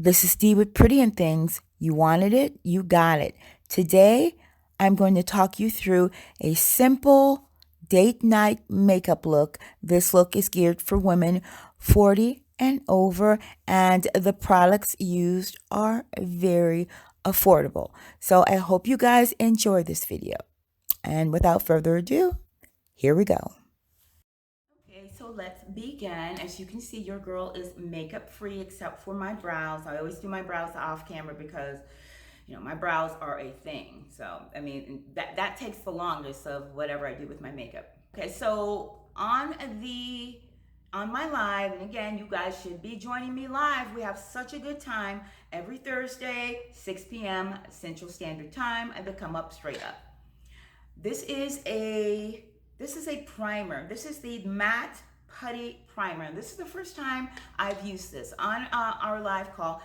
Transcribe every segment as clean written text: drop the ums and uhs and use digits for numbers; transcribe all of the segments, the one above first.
This is Dee with Pretty and Things. You wanted it, you got it. Today, I'm going to talk you through a simple date night makeup look. This look is geared for women 40 and over, and the products used are very affordable. So I hope you guys enjoy this video. And without further ado, here we go. Okay, so let's begin. As you can see, your girl is makeup free except for my brows. I always do my brows off camera because, my brows are a thing. So, I mean, that takes the longest of whatever I do with my makeup. Okay, so on my live, and again, you guys should be joining me live. We have such a good time every Thursday, 6 p.m. Central Standard Time, and they come up straight up. This is a primer. This is the matte putty primer. This is the first time I've used this on our live call.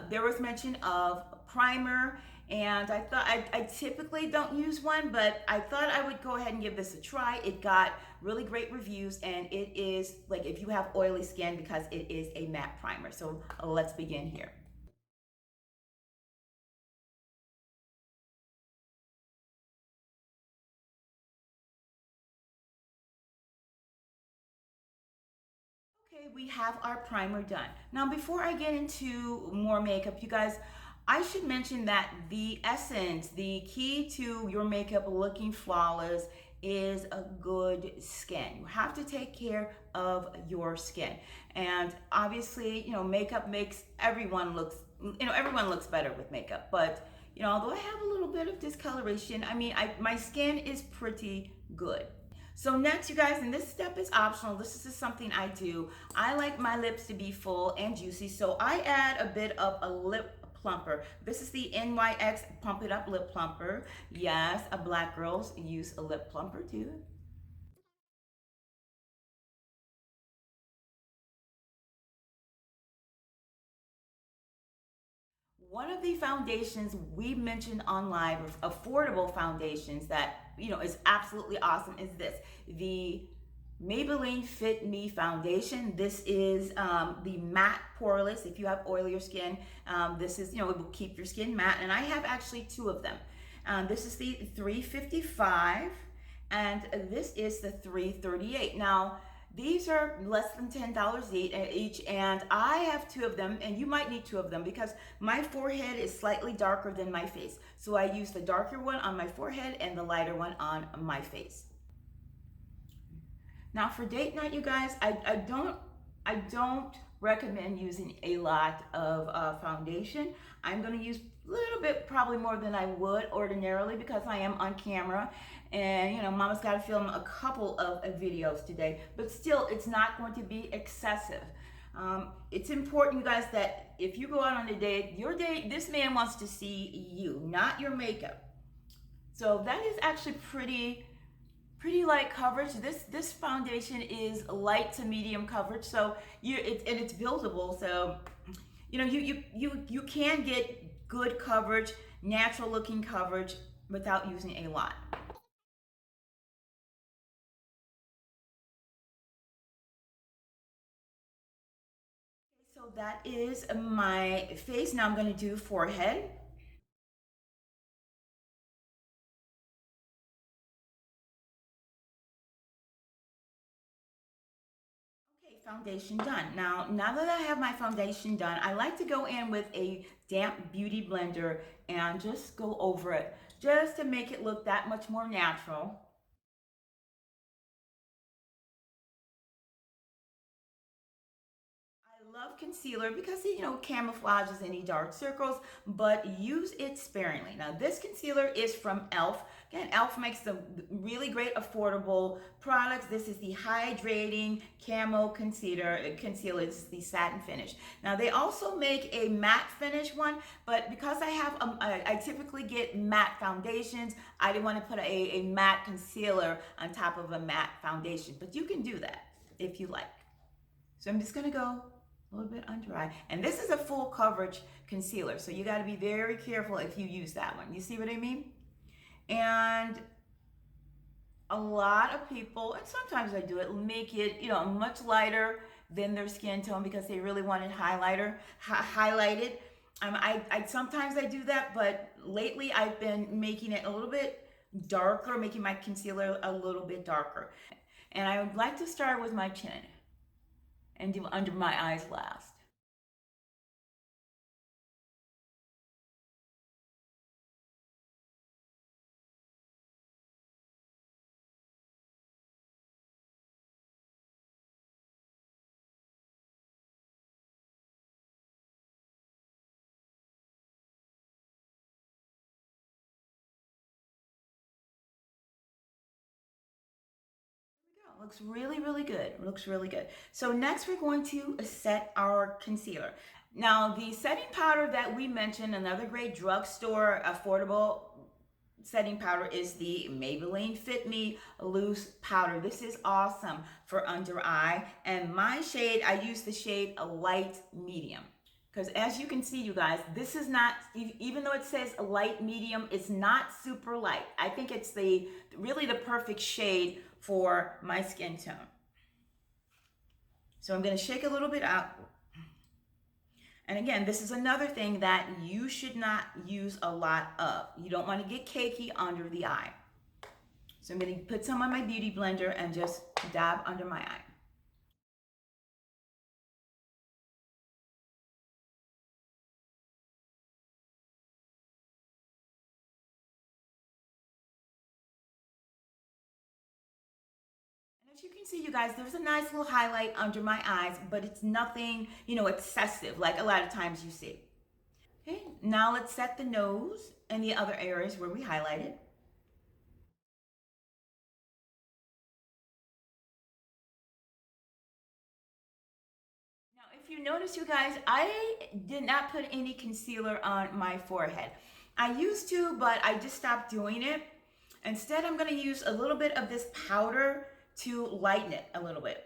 There was mention of primer, and I thought I typically don't use one, but I thought I would go ahead and give this a try. It got really great reviews, and it is like if you have oily skin, because it is a matte primer. So let's begin here. Okay, we have our primer done. Now, before I get into more makeup, you guys, I should mention that the essence, the key to your makeup looking flawless is a good skin. You have to take care of your skin. And obviously, makeup makes everyone looks better with makeup. But, although I have a little bit of discoloration, my skin is pretty good. So next, you guys, and this step is optional. This is just something I do. I like my lips to be full and juicy, so I add a bit of a lip plumper. This is the NYX Pump It Up Lip Plumper. Yes, black girls use a lip plumper too. One of the foundations we mentioned on live, affordable foundations that is absolutely awesome, is this, the Maybelline Fit Me foundation. This is the matte poreless. If you have oilier skin, this is, it will keep your skin matte, and I have actually two of them. This is the 355, and this is the 338. Now, these are less than $10 each, and I have two of them, and you might need two of them because my forehead is slightly darker than my face. So I use the darker one on my forehead and the lighter one on my face. Now for date night, you guys, I don't recommend using a lot of foundation. I'm going to use a little bit, probably more than I would ordinarily, because I am on camera, and Mama's got to film a couple of videos today, but still, it's not going to be excessive. It's important, you guys, that if you go out on a date, this man wants to see you, not your makeup. So that is actually pretty light coverage. This foundation is light to medium coverage, so it's buildable. So you can get good coverage, natural looking coverage, without using a lot. So that is my face. Now I'm going to do forehead. Okay, foundation done. Now that I have my foundation done, I like to go in with a damp beauty blender and just go over it, just to make it look that much more natural. I love concealer because it, camouflages any dark circles, but use it sparingly. Now, this concealer is from e.l.f. Again, e.l.f. makes some really great affordable products. This is the hydrating camo concealer. This is the satin finish. Now, they also make a matte finish one, but because I typically get matte foundations, I didn't want to put a matte concealer on top of a matte foundation, but you can do that if you like. So I'm just gonna go a little bit under eye. And this is a full coverage concealer, so you gotta be very careful if you use that one. You see what I mean? And a lot of people, and sometimes I do it, make it, much lighter than their skin tone because they really wanted highlighted. I sometimes I do that, but lately I've been making it a little bit darker, making my concealer a little bit darker. And I would like to start with my chin and do under my eyes last. Looks really, really good. Looks really good. So next we're going to set our concealer. Now the setting powder that we mentioned, another great drugstore affordable setting powder, is the Maybelline Fit Me Loose Powder. This is awesome for under eye. And my shade, I use the shade a light medium. Because as you can see, you guys, this is not, even though it says a light medium, it's not super light. I think it's really the perfect shade for my skin tone. So I'm going to shake a little bit out. And again, this is another thing that you should not use a lot of. You don't want to get cakey under the eye. So I'm going to put some on my beauty blender and just dab under my eye. As you can see, you guys, there's a nice little highlight under my eyes, but it's nothing, excessive like a lot of times you see. Okay, now let's set the nose and the other areas where we highlighted. Now, if you notice, you guys, I did not put any concealer on my forehead. I used to, but I just stopped doing it. Instead, I'm going to use a little bit of this powder to lighten it a little bit.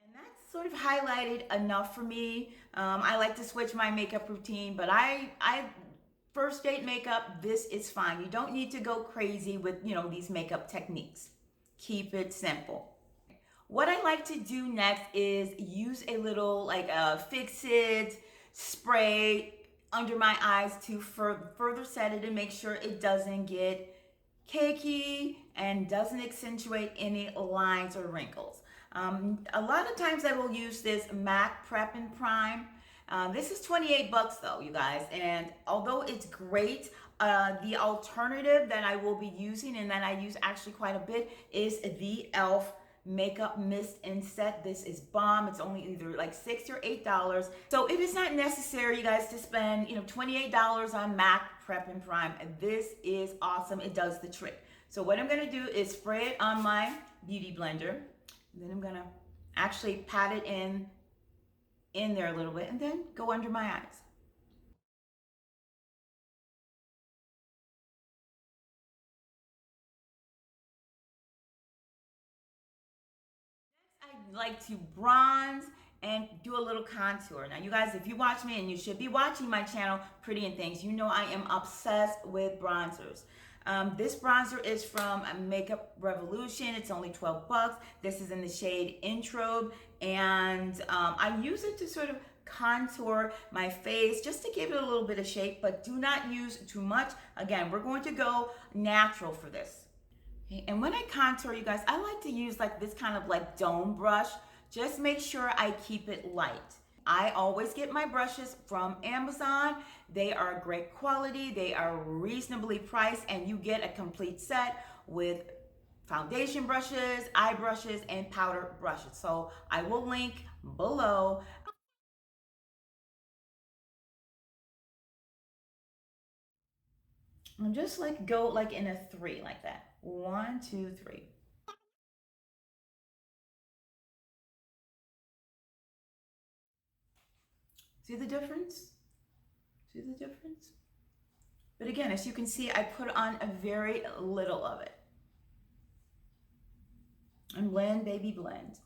And that's sort of highlighted enough for me. I like to switch my makeup routine, but I first date makeup, this is fine. You don't need to go crazy with, these makeup techniques. Keep it simple. What I like to do next is use a little like a Fix-It spray under my eyes to further set it and make sure it doesn't get cakey and doesn't accentuate any lines or wrinkles. A lot of times I will use this MAC Prep and Prime. This is 28 bucks though, you guys, and although it's great, the alternative that I will be using and that I use actually quite a bit is the e.l.f. makeup mist and set. This is bomb. It's only either like $6 or $8. So it is not necessary, you guys, to spend $28 on MAC Prep and Prime. This is awesome. It does the trick. So what I'm going to do is spray it on my beauty blender. And then I'm going to actually pat it in there a little bit and then go under my eyes. I like to bronze and do a little contour. Now, you guys, if you watch me, and you should be watching my channel, Pretty and Things, you know I am obsessed with bronzers. This bronzer is from Makeup Revolution. It's only 12 bucks. This is in the shade Introbe, and I use it to sort of contour my face just to give it a little bit of shape, but do not use too much. Again, we're going to go natural for this. Okay, and when I contour, you guys, I like to use like this kind of like dome brush. Just make sure I keep it light. I always get my brushes from Amazon. They are great quality, they are reasonably priced, and you get a complete set with foundation brushes, eye brushes, and powder brushes. So I will link below. And just like go like in a three like that. 1, 2, 3. See the difference? See the difference? But again, as you can see, I put on a very little of it. And blend, baby, blend.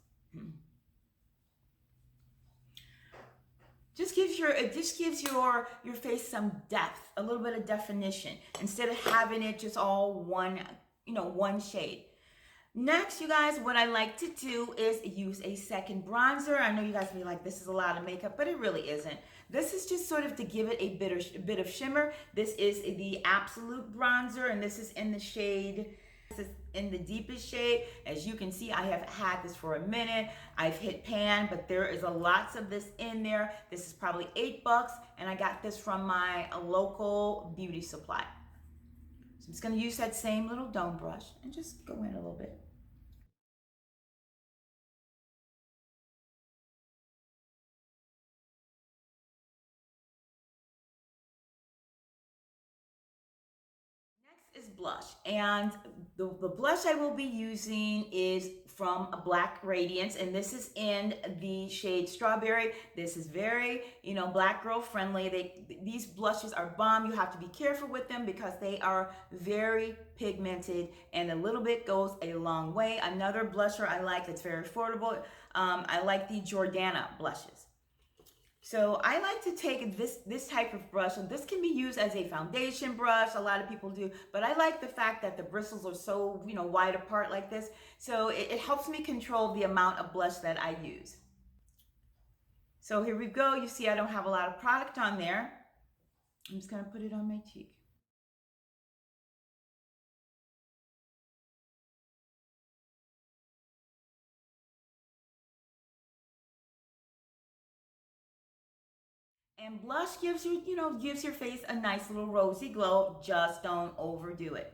It just gives your face some depth, a little bit of definition, instead of having it just all one, one shade. Next, you guys, what I like to do is use a second bronzer. I know you guys will be like, this is a lot of makeup, but it really isn't. This is just sort of to give it a bit of shimmer. This is the Absolute bronzer, and this is in the shade, this is in the deepest shade. As you can see, I have had this for a minute. I've hit pan, but there is a lots of this in there. This is probably $8, and I got this from my local beauty supply. So I'm just gonna use that same little dome brush and just go in a little bit. Next is blush, and the blush I will be using is from Black Radiance, and this is in the shade Strawberry. This is very, black girl friendly. These blushes are bomb. You have to be careful with them because they are very pigmented, and a little bit goes a long way. Another blusher I like that's very affordable, I like the Jordana blushes. So I like to take this type of brush, and this can be used as a foundation brush. A lot of people do, but I like the fact that the bristles are so, wide apart like this. So it helps me control the amount of blush that I use. So here we go. You see I don't have a lot of product on there. I'm just gonna put it on my cheek. And blush gives gives your face a nice little rosy glow. Just don't overdo it.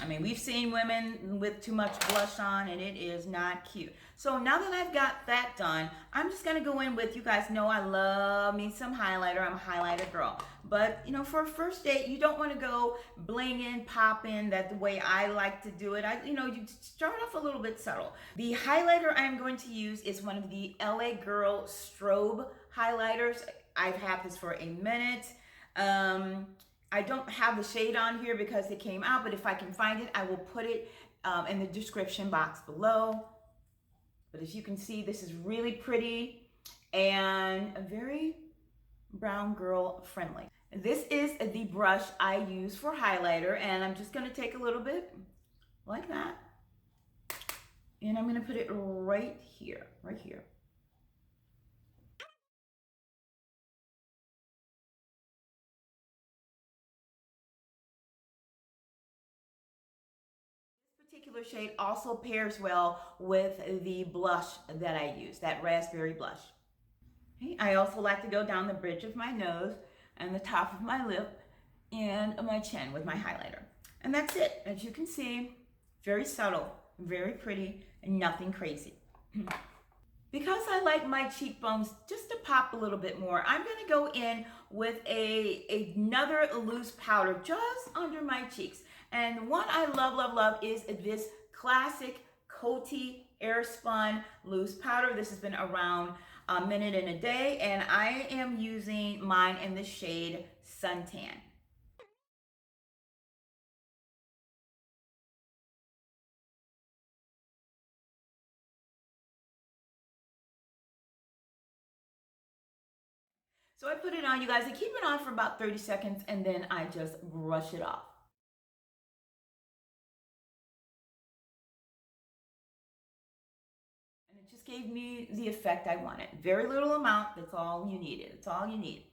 I mean, we've seen women with too much blush on, and it is not cute. So now that I've got that done, I'm just gonna go in with, you guys know I love me some highlighter. I'm a highlighter girl. But, for a first date, you don't wanna go blinging, popping, that the way I like to do it. You start off a little bit subtle. The highlighter I'm going to use is one of the LA Girl Strobe highlighters. I've had this for a minute. I don't have the shade on here because it came out, but if I can find it, I will put it in the description box below. But as you can see, this is really pretty and very brown girl friendly. This is the brush I use for highlighter, and I'm just gonna take a little bit like that, and I'm gonna put it right here, right here. Particular shade also pairs well with the blush that I use, that raspberry blush. Okay, I also like to go down the bridge of my nose and the top of my lip and my chin with my highlighter. And that's it. As you can see, very subtle, very pretty, and nothing crazy. Because I like my cheekbones just to pop a little bit more, I'm gonna go in with another loose powder just under my cheeks. And the one I love, love, love is this classic Coty Airspun loose powder. This has been around a minute and a day, and I am using mine in the shade Suntan. So I put it on, you guys. I keep it on for about 30 seconds, and then I just brush it off. And it just gave me the effect I wanted. Very little amount, that's all you needed. It's all you need.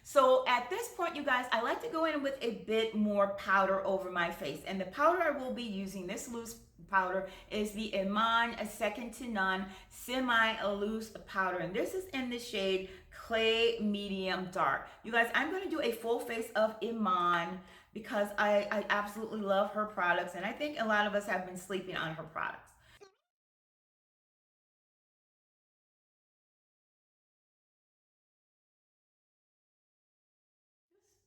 So at this point, you guys, I like to go in with a bit more powder over my face. And the powder I will be using, this loose powder, is the Iman Second to None Semi-Loose Powder. And this is in the shade Clay Medium Dark. You guys, I'm going to do a full face of Iman because I absolutely love her products. And I think a lot of us have been sleeping on her products.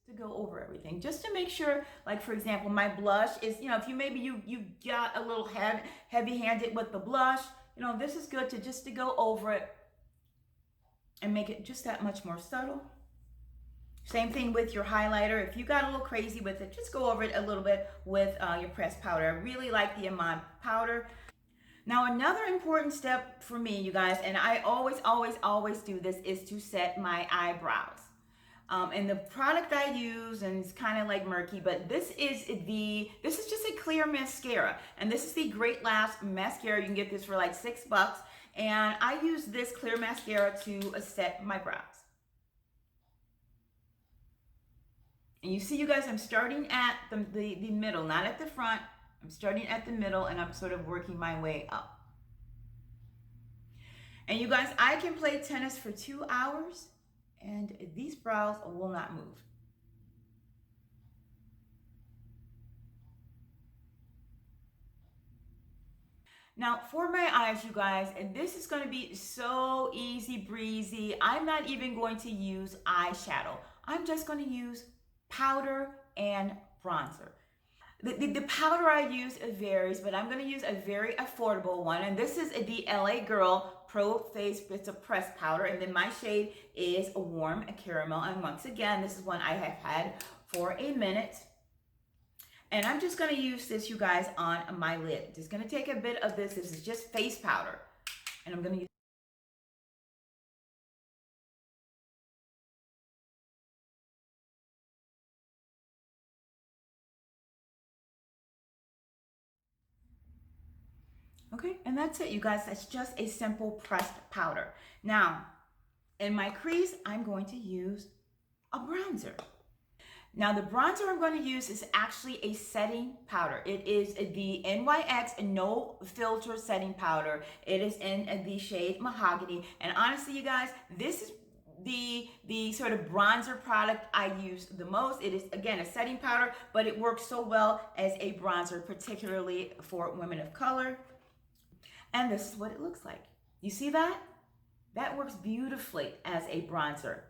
To go over everything, just to make sure, like for example, my blush is, if you got a little heavy-handed with the blush, this is good to go over it and make it just that much more subtle. Same thing with your highlighter. If you got a little crazy with it, just go over it a little bit with your pressed powder. I really like the Iman powder. Now, another important step for me, you guys, and I always do this, is to set my eyebrows. And the product I use, and it's kind of like murky, but this is just a clear mascara, and this is the Great Lash mascara. You can get this for like $6, and I use this clear mascara to set my brows. And you see, you guys, I'm starting at the middle, not at the front. I'm starting at the middle, and I'm sort of working my way up. And you guys, I can play tennis for 2 hours, and these brows will not move. Now, for my eyes, you guys, and this is going to be so easy breezy. I'm not even going to use eyeshadow. I'm just going to use powder and bronzer. The powder I use varies, but I'm going to use a very affordable one. And this is the LA Girl Pro Face. It's a pressed powder. And then my shade is a warm caramel. And once again, this is one I have had for a minute. And I'm just going to use this, you guys, on my lid. Just going to take a bit of this. This is just face powder. And I'm going to use. Okay, and that's it, you guys. That's just a simple pressed powder. Now, in my crease, I'm going to use a bronzer. Now, the bronzer I'm going to use is actually a setting powder. It is the NYX No Filter Setting Powder. It is in the shade Mahogany. And honestly, you guys, this is the sort of bronzer product I use the most. It is, again, a setting powder, but it works so well as a bronzer, particularly for women of color. And this is what it looks like. You see that? That works beautifully as a bronzer.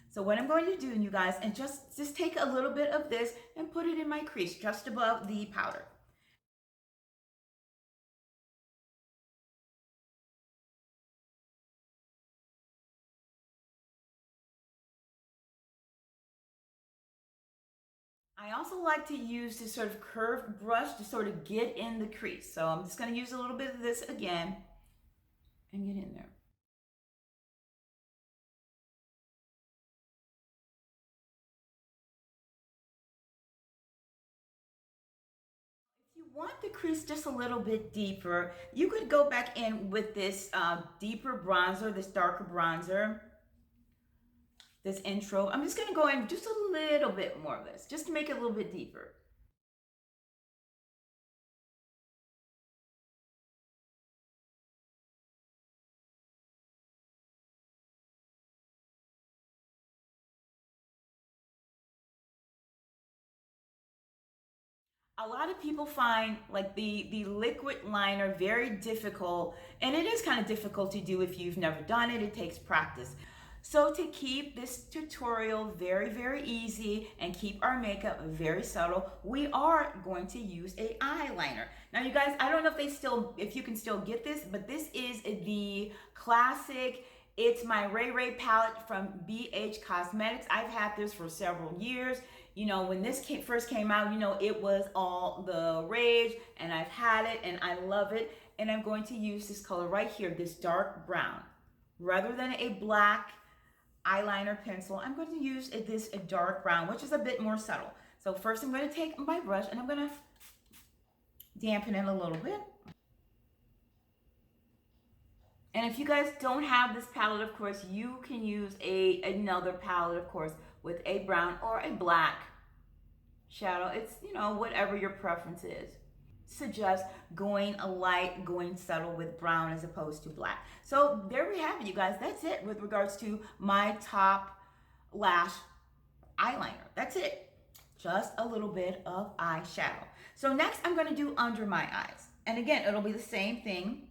So what I'm going to do, you guys, and just take a little bit of this and put it in my crease just above the powder. I also like to use this sort of curved brush to sort of get in the crease. So I'm just going to use a little bit of this again and get in there. If you want the crease just a little bit deeper, you could go back in with this deeper bronzer, this darker bronzer, this intro. I'm just going to go in just a little bit more of this, just to make it a little bit deeper. A lot of people find like the liquid liner very difficult, and it is kind of difficult to do if you've never done it. It takes practice. So to keep this tutorial very easy and keep our makeup very subtle, we are going to use a eyeliner. Now, you guys, I don't know if you can still get this, but this is the classic. It's my Ray Ray palette from BH Cosmetics. I've had this for several years. You know, when this first came out, you know, it was all the rage, and I've had it and I love it. And I'm going to use this color right here, this dark brown. Rather than a black eyeliner pencil, I'm going to use this dark brown, which is a bit more subtle. So first I'm going to take my brush and I'm going to dampen it a little bit. And if you guys don't have this palette, of course, you can use another palette, of course, with a brown or a black shadow. It's, you know, whatever your preference is. Suggest going light, going subtle with brown as opposed to black. So there we have it, you guys. That's it with regards to my top lash eyeliner. That's it. Just a little bit of eyeshadow. So next I'm going to do under my eyes. And again, it'll be the same thing.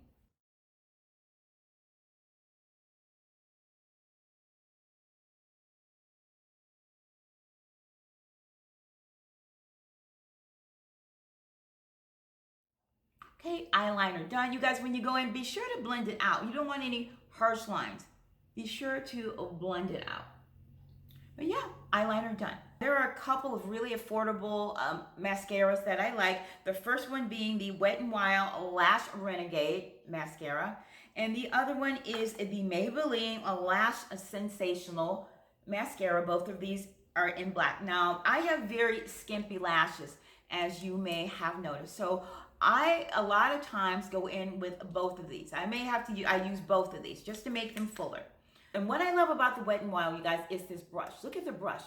Okay, eyeliner done. You guys, when you go in, be sure to blend it out. You don't want any harsh lines. Be sure to blend it out. But yeah, eyeliner done. There are a couple of really affordable mascaras that I like. The first one being the Wet n Wild Lash Renegade mascara. And the other one is the Maybelline Lash Sensational mascara. Both of these are in black. Now, I have very skimpy lashes, as you may have noticed. So I, a lot of times, go in with both of these. I use both of these just to make them fuller. And what I love about the Wet n Wild, you guys, is this brush. Look at the brush.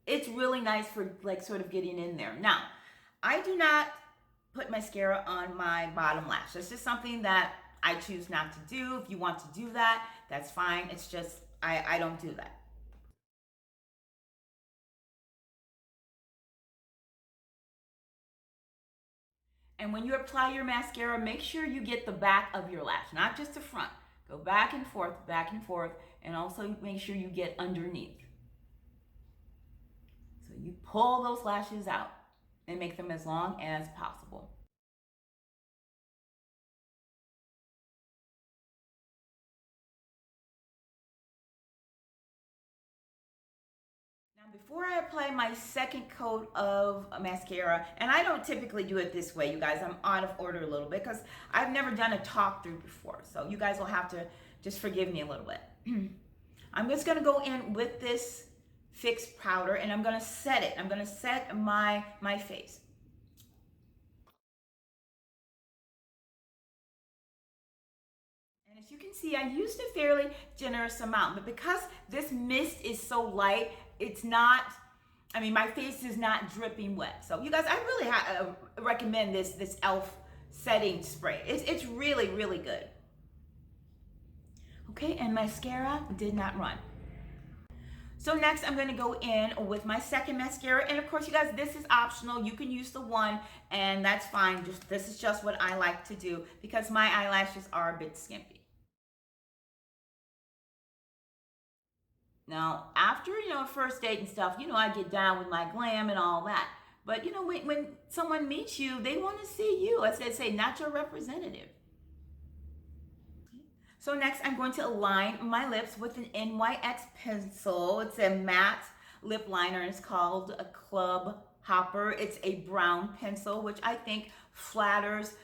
It's really nice for like sort of getting in there. Now, I do not put mascara on my bottom lash. It's just something that I choose not to do. If you want to do that, that's fine. It's just, I don't do that. And when you apply your mascara, make sure you get the back of your lash, not just the front. Go back and forth, and also make sure you get underneath. So you pull those lashes out and make them as long as possible. Now, before I apply my second coat of mascara, and I don't typically do it this way, you guys, I'm out of order a little bit because I've never done a talk through before. So you guys will have to just forgive me a little bit. I'm just gonna go in with this Fix powder and I'm gonna set it. I'm gonna set my face. And as you can see, I used a fairly generous amount, but because this mist is so light, it's not, I mean, my face is not dripping wet. So you guys, I really recommend this e.l.f. setting spray. It's really, really good. Okay, and mascara did not run. So next I'm gonna go in with my second mascara. And of course, you guys, this is optional. You can use the one and that's fine. This is just what I like to do because my eyelashes are a bit skimpy. Now, after, a first date and stuff, I get down with my glam and all that. But, when someone meets you, they want to see you. As they say, not your representative. So next, I'm going to align my lips with an NYX pencil. It's a matte lip liner. And it's called a Club Hopper. It's a brown pencil, which I think flatters,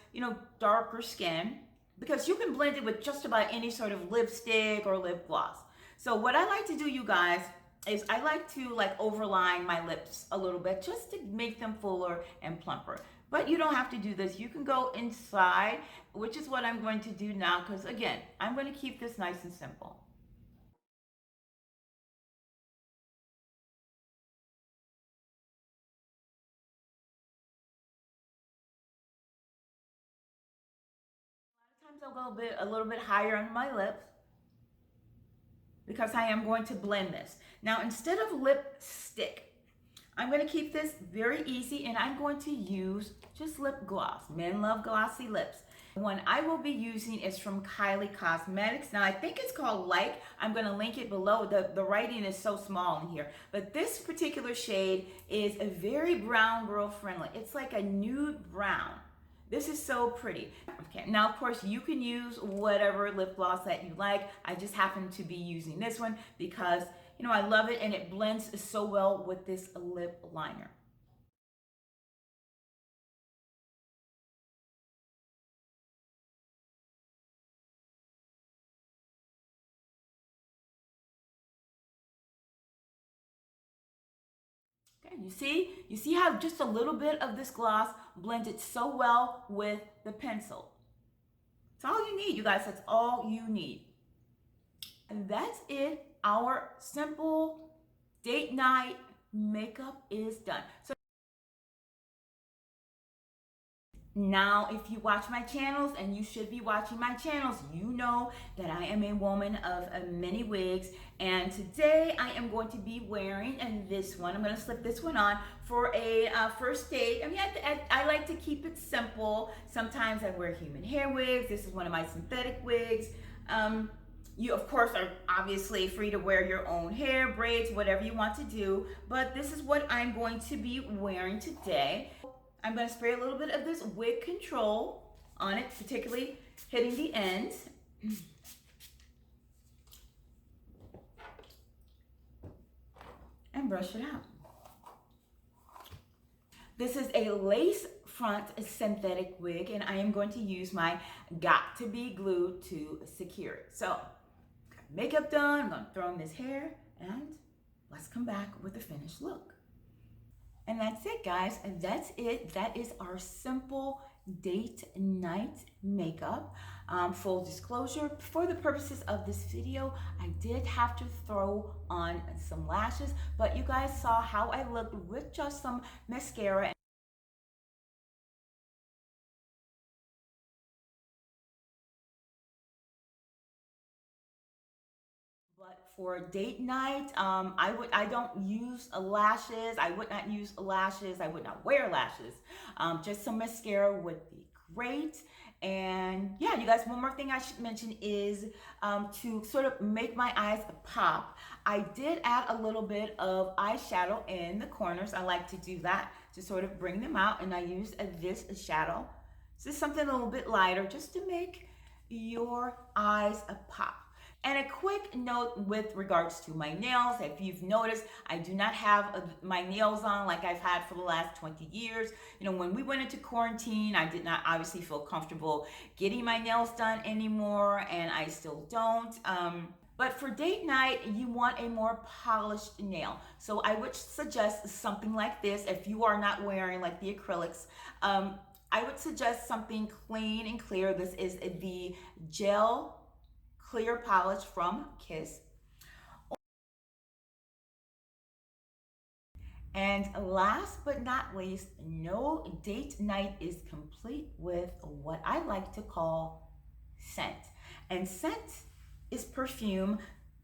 darker skin. Because you can blend it with just about any sort of lipstick or lip gloss. So what I like to do, you guys, is I like to overline my lips a little bit just to make them fuller and plumper. But you don't have to do this. You can go inside, which is what I'm going to do now because, again, I'm going to keep this nice and simple. A lot of times I'll go a little bit higher on my lips because I am going to blend this. Now, instead of lipstick, I'm going to keep this very easy and I'm going to use just lip gloss. Men love glossy lips. The one I will be using is from Kylie Cosmetics. Now I think it's called Like. I'm going to link it below. The writing is so small in here. But this particular shade is a very brown girl friendly. It's like a nude brown. This is so pretty. Okay, now of course you can use whatever lip gloss that you like. I just happen to be using this one because I love it and it blends so well with this lip liner. Okay, you see how just a little bit of this gloss blended so well with the pencil. That's all you need, you guys. That's all you need. And that's it. Our simple date night makeup is done. So now, if you watch my channels, and you should be watching my channels, you know that I am a woman of many wigs. And today I am going to be wearing this one. I'm going to slip this one on for a first date. I mean, I like to keep it simple. Sometimes I wear human hair wigs. This is one of my synthetic wigs. You, of course, are obviously free to wear your own hair, braids, whatever you want to do. But this is what I'm going to be wearing today. I'm going to spray a little bit of this wig control on it, particularly hitting the ends. and brush it out. This is a lace front synthetic wig, and I am going to use my Got To Be glue to secure it. So, got makeup done, I'm gonna throw in this hair, and let's come back with the finished look. And that's it, guys, and that's it. That is our simple date night makeup. Full disclosure, for the purposes of this video, I did have to throw on some lashes, but you guys saw how I looked with just some mascara. But for date night, I don't use lashes. I would not use lashes. I would not wear lashes. Just some mascara would be great. And yeah, you guys, one more thing I should mention is to sort of make my eyes pop. I did add a little bit of eyeshadow in the corners. I like to do that to sort of bring them out. And I use this shadow. This is something a little bit lighter just to make your eyes pop. And a quick note with regards to my nails. If you've noticed, I do not have my nails on like I've had for the last 20 years. You know, when we went into quarantine, I did not obviously feel comfortable getting my nails done anymore, and I still don't. But for date night, you want a more polished nail. So I would suggest something like this if you are not wearing like the acrylics. I would suggest something clean and clear. This is the gel clear polish from Kiss. And last but not least, no date night is complete with what I like to call scent. And scent is perfume.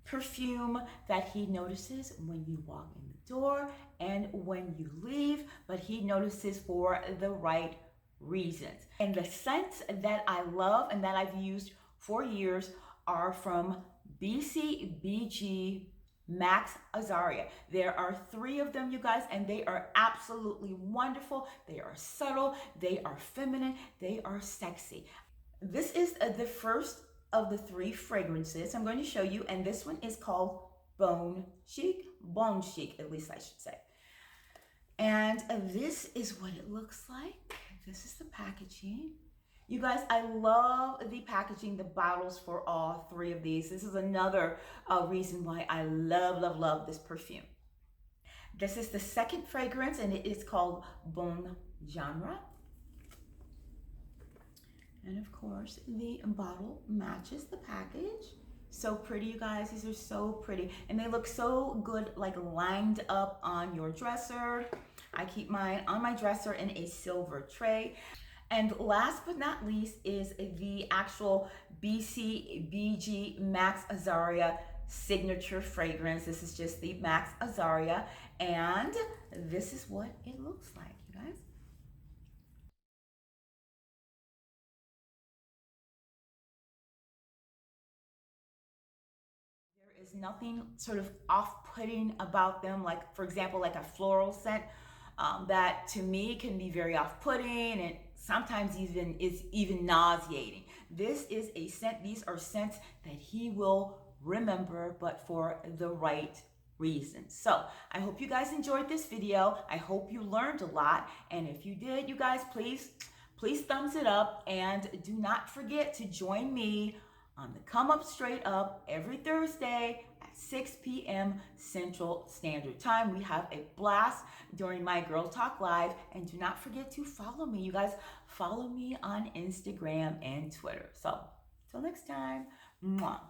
Perfume that he notices when you walk in the door and when you leave, but he notices for the right reasons. And the scents that I love and that I've used for years are from BCBG Max Azaria. There are 3 of them, you guys, and they are absolutely wonderful. They are subtle, they are feminine, they are sexy. This is the first of the 3 fragrances I'm going to show you, and this one is called Bone Chic, at least I should say. And this is what it looks like. This is the packaging. You guys, I love the packaging, the bottles for all 3 of these. This is another reason why I love this perfume. This is the second fragrance, and it is called Bon Genre. And of course, the bottle matches the package. So pretty, you guys. These are so pretty. And they look so good, like lined up on your dresser. I keep mine on my dresser in a silver tray. And last but not least is the actual BCBG Max Azaria signature fragrance. This is just the Max Azaria, and this is what it looks like, you guys. There is nothing sort of off-putting about them, like for example, like a floral scent that to me can be very off-putting and sometimes even nauseating. This is a scent, these are scents that he will remember, but for the right reasons. So I hope you guys enjoyed this video. I hope you learned a lot. And if you did, you guys, please thumbs it up, and do not forget to join me on the Come Up Straight Up every Thursday at 6 p.m. Central Standard Time. We have a blast during my Girl Talk Live, and do not forget to follow me. You guys, follow me on Instagram and Twitter. So, till next time, mwah.